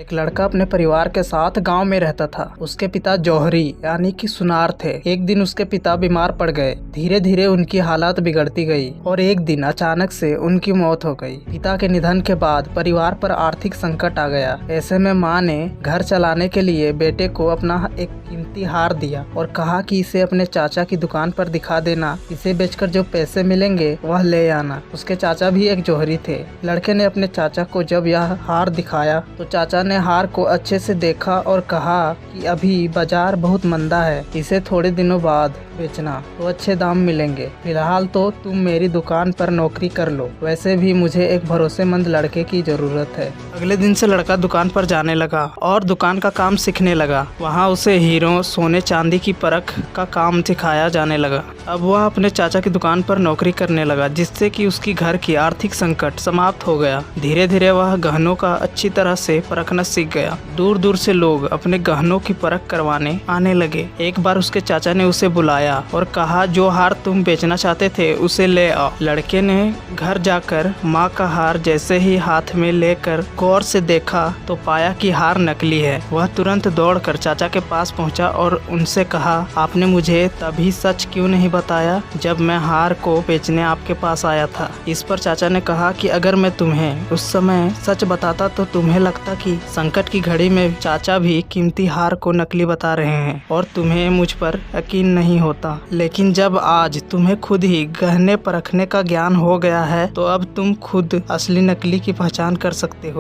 एक लड़का अपने परिवार के साथ गांव में रहता था। उसके पिता जौहरी यानी कि सुनार थे। एक दिन उसके पिता बीमार पड़ गए। धीरे धीरे उनकी हालत बिगड़ती गई और एक दिन अचानक से उनकी मौत हो गई। पिता के निधन के बाद परिवार पर आर्थिक संकट आ गया। ऐसे में मां ने घर चलाने के लिए बेटे को अपना एक कीमती हार दिया और कहा कि इसे अपने चाचा की दुकान पर दिखा देना। इसे बेचकर जो पैसे मिलेंगे वह ले आना। उसके चाचा भी एक जौहरी थे। लड़के ने अपने चाचा को जब यह हार दिखाया तो चाचा ने हार को अच्छे से देखा और कहा कि अभी बाजार बहुत मंदा है, इसे थोड़े दिनों बाद बेचना तो अच्छे दाम मिलेंगे। फिलहाल तो तुम मेरी दुकान पर नौकरी कर लो, वैसे भी मुझे एक भरोसेमंद लड़के की जरूरत है। अगले दिन से लड़का दुकान पर जाने लगा और दुकान का काम सीखने लगा। वहाँ उसे हीरो, सोने चांदी की परख का काम सिखाया जाने लगा। अब वह अपने चाचा की दुकान पर नौकरी करने लगा, जिससे कि उसकी घर की आर्थिक संकट समाप्त हो गया। धीरे धीरे वह गहनों का अच्छी तरह से परखना सीख गया। दूर दूर से लोग अपने गहनों की परख करवाने आने लगे। एक बार उसके चाचा ने उसे बुलाया और कहा, जो हार तुम बेचना चाहते थे उसे ले आओ। लड़के ने घर जाकर माँ का हार जैसे ही हाथ में लेकर गौर से देखा तो पाया कि हार नकली है। वह तुरंत दौड़कर चाचा के पास पहुंचा और उनसे कहा, आपने मुझे तभी सच क्यों नहीं बताया जब मैं हार को बेचने आपके पास आया था। इस पर चाचा ने कहा कि अगर मैं तुम्हें उस समय सच बताता तो तुम्हें लगता कि संकट की घड़ी में चाचा भी कीमती हार को नकली बता रहे हैं और तुम्हें मुझ पर यकीन नहीं होता। लेकिन जब आज तुम्हें खुद ही गहने परखने का ज्ञान हो गया है तो अब तुम खुद असली नकली की पहचान कर सकते हो।